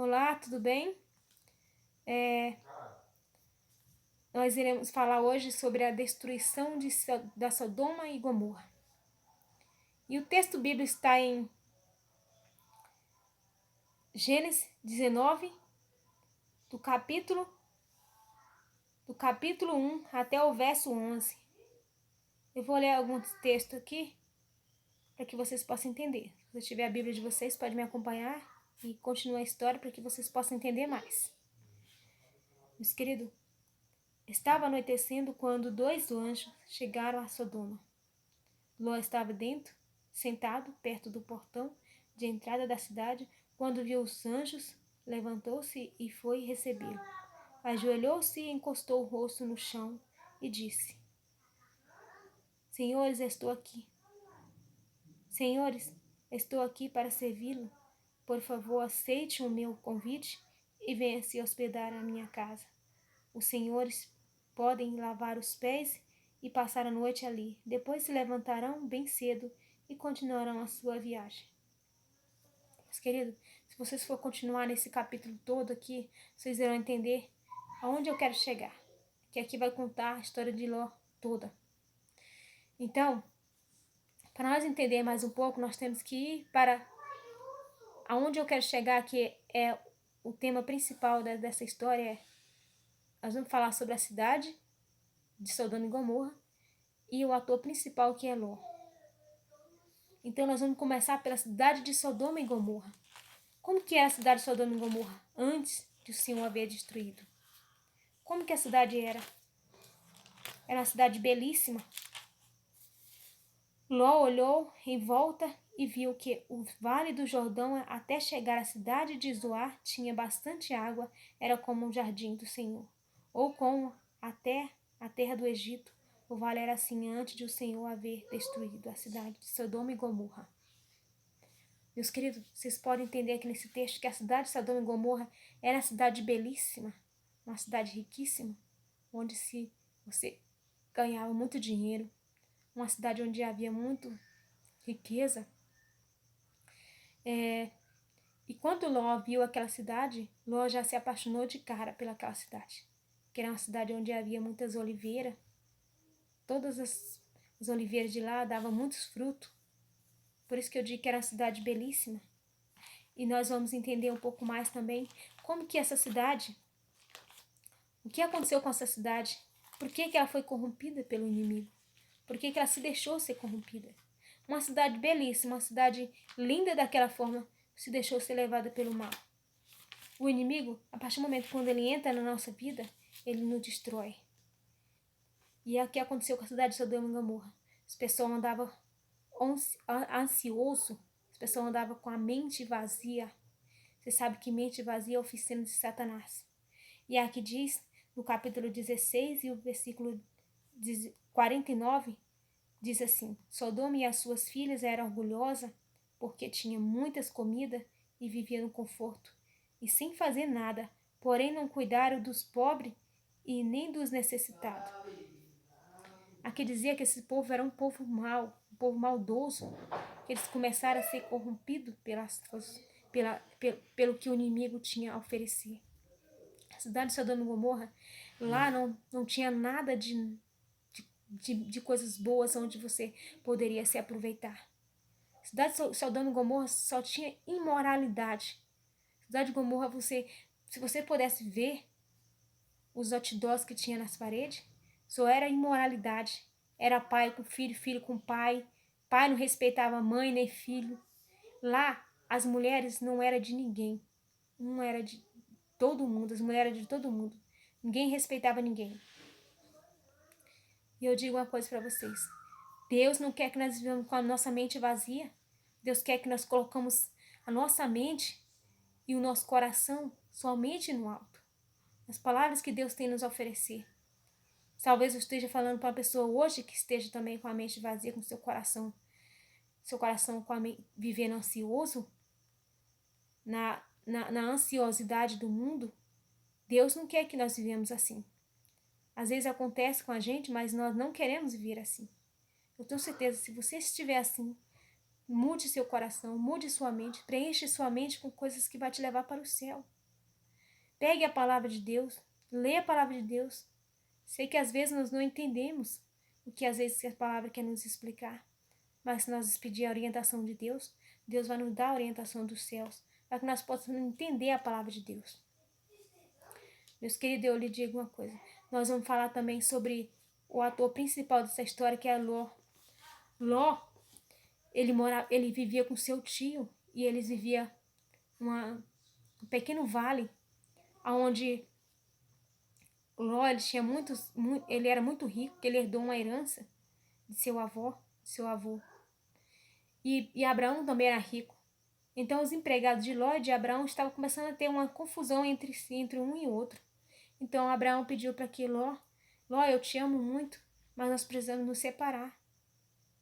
Olá, tudo bem? Nós iremos falar hoje sobre a destruição da Sodoma e Gomorra. E o texto bíblico está em Gênesis 19, do capítulo, do capítulo 1 até o verso 11. Eu vou ler alguns textos aqui para que vocês possam entender. Se você tiver a Bíblia de vocês, pode me acompanhar e continuar a história para que vocês possam entender mais. Meus queridos, estava anoitecendo quando 2 anjos chegaram a Sodoma. Ló estava dentro, sentado perto do portão de entrada da cidade. Quando viu os anjos, levantou-se e foi recebê-lo. Ajoelhou-se e encostou o rosto no chão e disse: Senhores, estou aqui. Senhores, estou aqui para servi-lo. Por favor, aceite o meu convite e venha se hospedar na minha casa. Os senhores podem lavar os pés e passar a noite ali. Depois se levantarão bem cedo e continuarão a sua viagem. Mas, querido, se vocês for continuar nesse capítulo todo aqui, vocês irão entender aonde eu quero chegar. Que aqui vai contar a história de Ló toda. Então, para nós entender mais um pouco, nós temos que ir para aonde eu quero chegar, que é o tema principal dessa história. Nós vamos falar sobre a cidade de Sodoma e Gomorra e o ator principal, que é Ló. Então nós vamos começar pela cidade de Sodoma e Gomorra. Como que era a cidade de Sodoma e Gomorra antes de o Senhor haver destruído? Como que a cidade era? Era uma cidade belíssima. Ló olhou em volta e viu que o vale do Jordão até chegar à cidade de Zoar tinha bastante água, era como um jardim do Senhor, ou como até a terra do Egito. O vale era assim antes de o Senhor haver destruído a cidade de Sodoma e Gomorra. Meus queridos, vocês podem entender aqui nesse texto que a cidade de Sodoma e Gomorra era uma cidade belíssima, uma cidade riquíssima, onde você ganhava muito dinheiro, uma cidade onde havia muita riqueza. E quando Ló viu aquela cidade, Ló já se apaixonou de cara pelaquela cidade, que era uma cidade onde havia muitas oliveiras. Todas as oliveiras de lá davam muitos frutos. Por isso que eu digo que era uma cidade belíssima. E nós vamos entender um pouco mais também como que essa cidade, o que aconteceu com essa cidade, por que ela foi corrompida pelo inimigo, por que ela se deixou ser corrompida. Uma cidade belíssima, uma cidade linda daquela forma, se deixou ser levada pelo mal. O inimigo, a partir do momento quando ele entra na nossa vida, ele nos destrói. E é o que aconteceu com a cidade de Sodoma e Gomorra. As pessoas andavam ansioso, as pessoas andavam com a mente vazia. Você sabe que mente vazia é a oficina de Satanás. E aqui diz, no capítulo 16 e o versículo 49, diz assim: Sodoma e as suas filhas eram orgulhosas porque tinha muitas comidas e vivia no conforto, e sem fazer nada, porém não cuidaram dos pobres e nem dos necessitados. Aqui dizia que esse povo era um povo mau, um povo maldoso, que eles começaram a ser corrompidos pelo que o inimigo tinha a oferecer. A cidade de Sodoma e Gomorra, lá não tinha nada de coisas boas onde você poderia se aproveitar. A cidade de Sodoma e Gomorra só tinha imoralidade. A cidade de Gomorra, se você pudesse ver os outdoors que tinha nas paredes, só era imoralidade. Era pai com filho, filho com pai. Pai não respeitava mãe nem filho. Lá, as mulheres não eram de ninguém. Não era de todo mundo, as mulheres eram de todo mundo. Ninguém respeitava ninguém. E eu digo uma coisa para vocês. Deus não quer que nós vivamos com a nossa mente vazia. Deus quer que nós colocamos a nossa mente e o nosso coração somente no alto. As palavras que Deus tem nos oferecer. Talvez eu esteja falando para uma pessoa hoje que esteja também com a mente vazia, com seu coração vivendo ansioso, na ansiosidade do mundo. Deus não quer que nós vivemos assim. Às vezes acontece com a gente, mas nós não queremos viver assim. Eu tenho certeza, se você estiver assim, Mude seu coração, mude sua mente, preenche sua mente com coisas que vai te levar para o céu. Pegue a palavra de Deus, leia a palavra de Deus. Sei que às vezes nós não entendemos o que às vezes a palavra quer nos explicar, mas se nós pedir a orientação de Deus, Deus vai nos dar a orientação dos céus, para que nós possamos entender a palavra de Deus. Meus queridos, eu lhe digo uma coisa. Nós vamos falar também sobre o ator principal dessa história, que é Ló. Ló, ele vivia com seu tio e eles viviam um pequeno vale, onde Ló ele era muito rico, porque ele herdou uma herança de seu avô. E Abraão também era rico. Então os empregados de Ló e de Abraão estavam começando a ter uma confusão entre si, entre um e outro. Então Abraão pediu para que Ló, eu te amo muito, mas nós precisamos nos separar.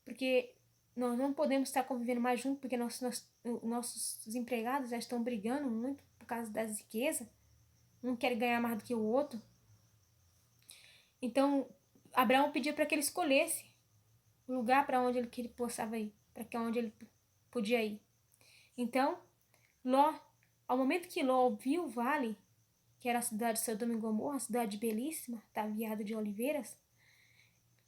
Porque nós não podemos estar convivendo mais juntos, porque nossos empregados já estão brigando muito por causa das riquezas. Um quer ganhar mais do que o outro. Então Abraão pediu para que ele escolhesse o lugar para onde ele possava ir, para onde ele podia ir. Então, Ló, ao momento que Ló viu o vale, que era a cidade de Sodoma e Gomorra, uma cidade belíssima, taviada de oliveiras,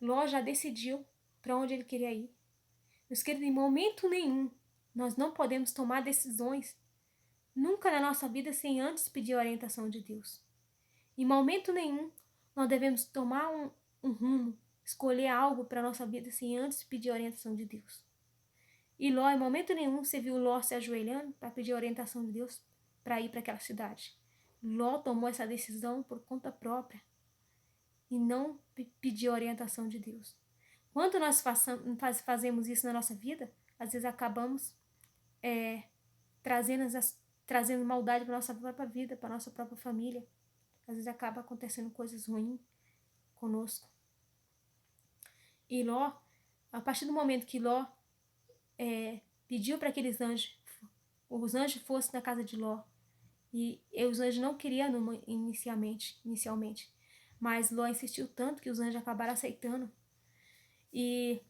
Ló já decidiu para onde ele queria ir. Meus queridos, em momento nenhum, nós não podemos tomar decisões, nunca na nossa vida, sem antes pedir a orientação de Deus. Em momento nenhum, nós devemos tomar um rumo, escolher algo para a nossa vida, sem antes pedir a orientação de Deus. E Ló, em momento nenhum, você viu Ló se ajoelhando para pedir a orientação de Deus para ir para aquela cidade. Ló tomou essa decisão por conta própria e não pediu a orientação de Deus. Quando nós fazemos isso na nossa vida, às vezes acabamos trazendo maldade para a nossa própria vida, para a nossa própria família. Às vezes acaba acontecendo coisas ruins conosco. E Ló, a partir do momento que Ló pediu para que os anjos fossem na casa de Ló, e os anjos não queriam inicialmente, mas Ló insistiu tanto que os anjos acabaram aceitando. E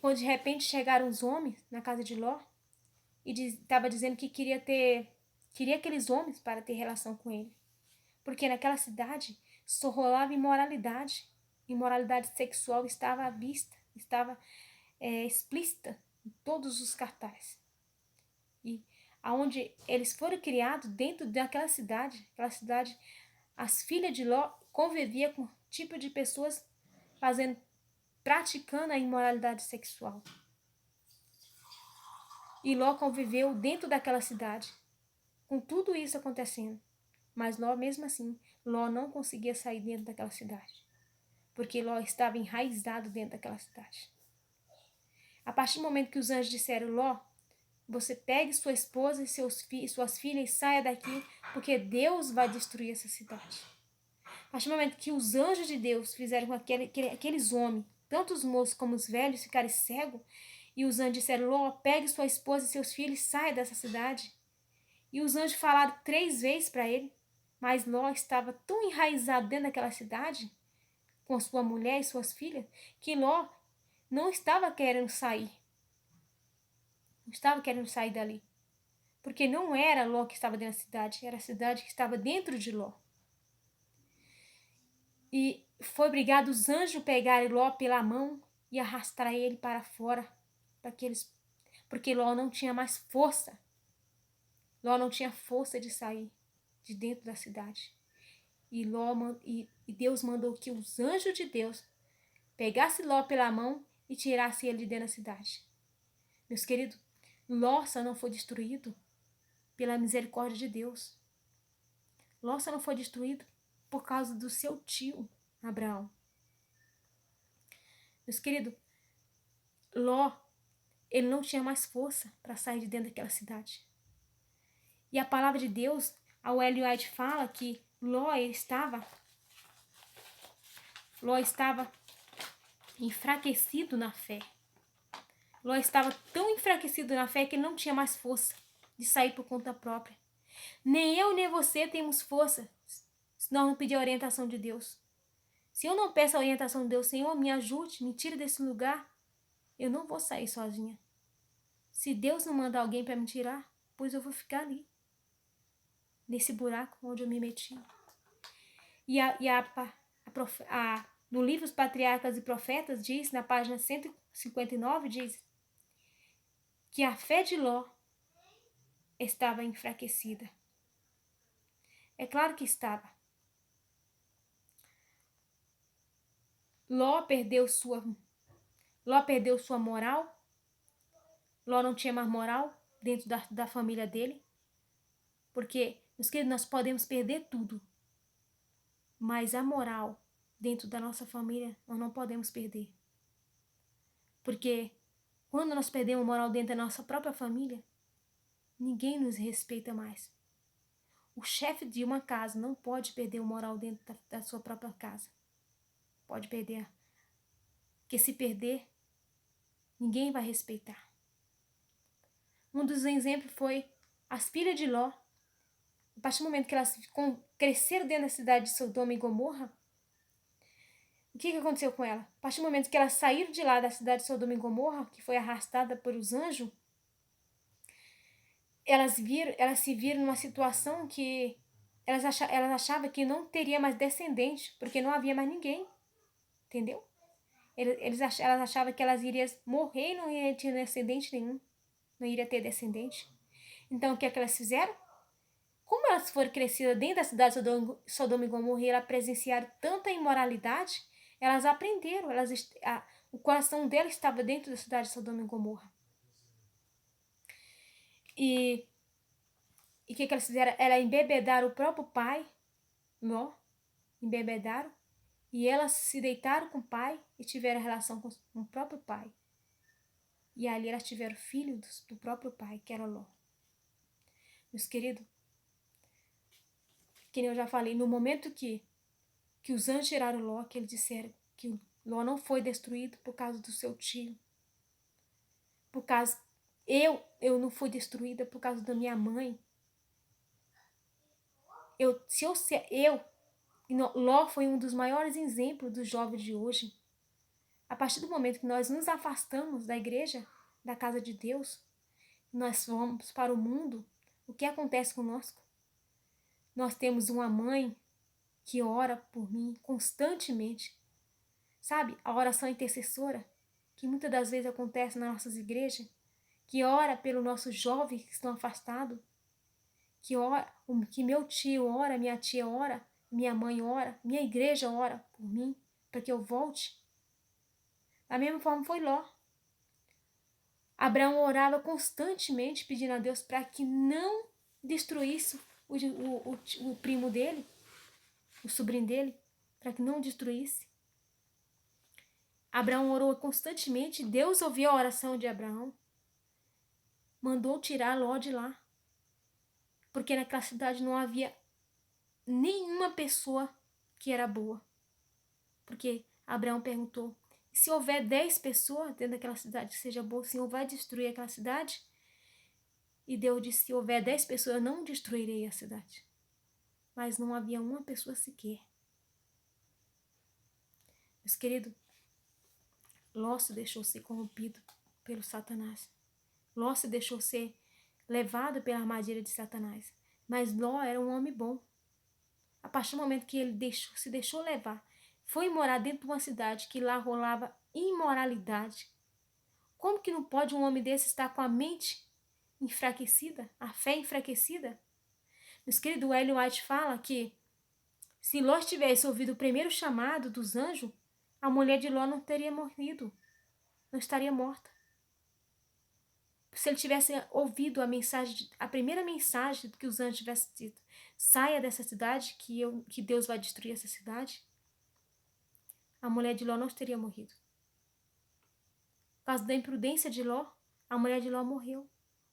quando de repente chegaram os homens na casa de Ló, e estava dizendo que queria aqueles homens para ter relação com ele. Porque naquela cidade só rolava imoralidade. Imoralidade sexual estava à vista, estava explícita em todos os cartazes. E aonde eles foram criados, dentro daquela cidade, as filhas de Ló conviviam com tipo de pessoas praticando a imoralidade sexual. E Ló conviveu dentro daquela cidade, com tudo isso acontecendo. Mas Ló, mesmo assim, Ló não conseguia sair dentro daquela cidade, porque Ló estava enraizado dentro daquela cidade. A partir do momento que os anjos disseram, Ló, você pegue sua esposa e suas filhas e saia daqui, porque Deus vai destruir essa cidade. A partir do momento que os anjos de Deus fizeram com aqueles homens, tanto os moços como os velhos, ficarem cegos, e os anjos disseram, Ló, pegue sua esposa e seus filhos e saia dessa cidade. E os anjos falaram 3 vezes para ele, mas Ló estava tão enraizado dentro daquela cidade, com sua mulher e suas filhas, que Ló não estava querendo sair. Não estava querendo sair dali. Porque não era Ló que estava dentro da cidade, era a cidade que estava dentro de Ló. E foi obrigado os anjos pegarem Ló pela mão e arrastar ele para fora, porque Ló não tinha mais força. Ló não tinha força de sair de dentro da cidade. E Deus mandou que os anjos de Deus pegassem Ló pela mão e tirassem ele de dentro da cidade. Meus queridos, Ló só não foi destruído pela misericórdia de Deus. Ló só não foi destruído por causa do seu tio, Abraão. Meus queridos, Ló, ele não tinha mais força para sair de dentro daquela cidade. E a palavra de Deus, a Ellen White fala que Ló estava enfraquecido na fé. Ló estava tão enfraquecido na fé que ele não tinha mais força de sair por conta própria. Nem eu nem você temos força se nós não pedir a orientação de Deus. Se eu não peço a orientação de Deus, Senhor, me ajude, me tire desse lugar, Eu não vou sair sozinha. Se Deus não mandar alguém para me tirar, pois eu vou ficar ali, nesse buraco onde eu me meti. No livro Os Patriarcas e Profetas diz, na página 159, diz que a fé de Ló estava enfraquecida. É claro que estava. Ló perdeu sua moral. Ló não tinha mais moral dentro da família dele. Porque, meus queridos, nós podemos perder tudo. Mas a moral dentro da nossa família, nós não podemos perder. Porque quando nós perdemos a moral dentro da nossa própria família, ninguém nos respeita mais. O chefe de uma casa não pode perder a moral dentro da sua própria casa. Pode perder. Porque se perder, ninguém vai respeitar. Um dos exemplos foi as filhas de Ló. A partir do momento que elas cresceram dentro da cidade de Sodoma e Gomorra, o que aconteceu com ela? A partir do momento que elas saíram de lá da cidade de Sodoma e Gomorra, que foi arrastada pelos anjos, elas se viram numa situação que elas achavam que não teria mais descendente, porque não havia mais ninguém. Entendeu? Elas achavam que elas iriam morrer e não iria ter descendente nenhum. Não iria ter descendente. Então, o que é que elas fizeram? Como elas foram crescidas dentro da cidade de Sodoma e Gomorra e elas presenciaram tanta imoralidade, elas aprenderam. O coração delas estava dentro da cidade de Sodoma e Gomorra. E o que elas fizeram? Elas embebedaram o próprio pai, Ló, embebedaram, e elas se deitaram com o pai e tiveram relação com o próprio pai. E ali elas tiveram filho do próprio pai, que era Ló. Meus queridos, que nem eu já falei, no momento que os anjos tiraram Ló, que eles disseram que Ló não foi destruído por causa do seu tio. Por causa... Eu não fui destruída por causa da minha mãe. Ló foi um dos maiores exemplos dos jovens de hoje. A partir do momento que nós nos afastamos da igreja, da casa de Deus, nós vamos para o mundo, o que acontece conosco? Nós temos uma mãe que ora por mim constantemente. Sabe, a oração intercessora, que muitas das vezes acontece nas nossas igrejas, que ora pelos nossos jovens que estão afastados, que meu tio ora, minha tia ora, minha mãe ora, minha igreja ora por mim, para que eu volte. Da mesma forma foi Ló. Abraão orava constantemente pedindo a Deus para que não destruísse o primo dele, o sobrinho dele, para que não destruísse. Abraão orou constantemente, Deus ouviu a oração de Abraão, mandou tirar Ló de lá, porque naquela cidade não havia nenhuma pessoa que era boa. Porque Abraão perguntou, se houver 10 pessoas dentro daquela cidade que seja boa, o Senhor vai destruir aquela cidade? E Deus disse, se houver 10 pessoas, eu não destruirei a cidade. Mas não havia uma pessoa sequer. Meus queridos, Ló se deixou ser corrompido pelo Satanás. Ló se deixou ser levado pela armadilha de Satanás. Mas Ló era um homem bom. A partir do momento que ele se deixou levar, foi morar dentro de uma cidade que lá rolava imoralidade. Como que não pode um homem desse estar com a mente enfraquecida, a fé enfraquecida? Meus queridos, o Ellen White fala que se Ló tivesse ouvido o primeiro chamado dos anjos, a mulher de Ló não teria morrido, não estaria morta. Se ele tivesse ouvido a primeira mensagem que os anjos tivessem dito, saia dessa cidade, que Deus vai destruir essa cidade, a mulher de Ló não teria morrido. Por causa da imprudência de Ló, a mulher de Ló morreu,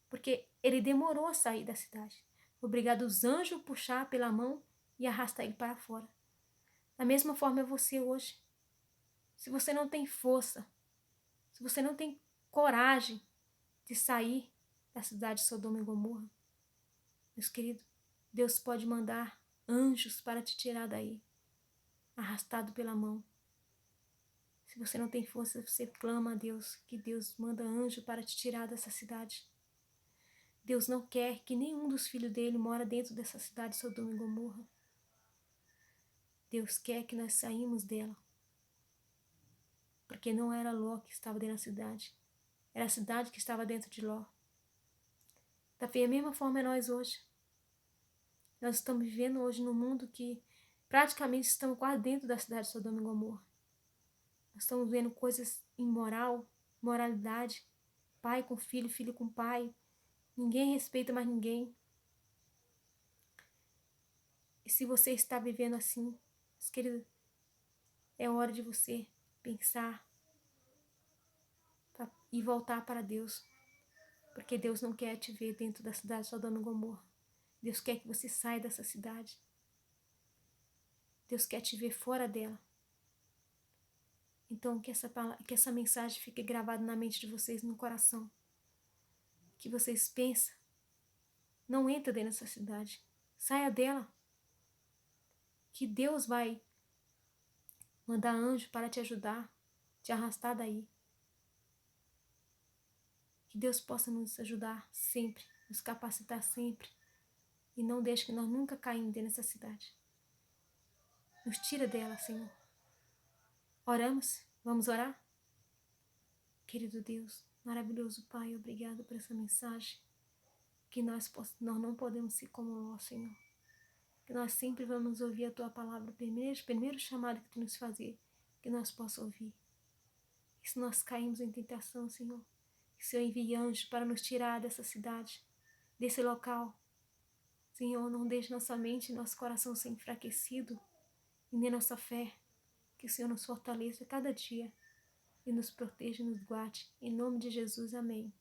porque ele demorou a sair da cidade. Obrigado os anjos puxar pela mão e arrastar ele para fora. Da mesma forma é você hoje. Se você não tem força, se você não tem coragem de sair da cidade de Sodoma e Gomorra, meus queridos, Deus pode mandar anjos para te tirar daí, arrastado pela mão. Se você não tem força, você clama a Deus, que Deus manda anjo para te tirar dessa cidade. Deus não quer que nenhum dos filhos dele mora dentro dessa cidade, Sodoma e Gomorra. Deus quer que nós saímos dela. Porque não era Ló que estava dentro da cidade. Era a cidade que estava dentro de Ló. Da mesma forma é nós hoje. Nós estamos vivendo hoje num mundo que praticamente estamos quase dentro da cidade de Sodoma e Gomorra. Nós estamos vendo coisas imoralidade, pai com filho, filho com pai. Ninguém respeita mais ninguém. E se você está vivendo assim, querido, é hora de você pensar e voltar para Deus. Porque Deus não quer te ver dentro da cidade de Sodoma e Gomorra. Deus quer que você saia dessa cidade. Deus quer te ver fora dela. Então, que essa mensagem fique gravada na mente de vocês, no coração. Que vocês pensem, não entra dentro dessa cidade. Saia dela. Que Deus vai mandar anjo para te ajudar, te arrastar daí. Que Deus possa nos ajudar sempre, nos capacitar sempre. E não deixe que nós nunca caímos dentro dessa cidade. Nos tira dela, Senhor. Oramos? Vamos orar? Querido Deus, maravilhoso Pai, obrigado por essa mensagem. Que nós não podemos ser como nós, Senhor. Que nós sempre vamos ouvir a Tua palavra, primeiro chamado que Tu nos fazer, que nós possamos ouvir. E se nós caímos em tentação, Senhor, que o Senhor envie anjos para nos tirar dessa cidade, desse local. Senhor, não deixe nossa mente e nosso coração ser enfraquecido, e nem nossa fé. Que o Senhor nos fortaleça cada dia e nos proteja e nos guarde. Em nome de Jesus, amém.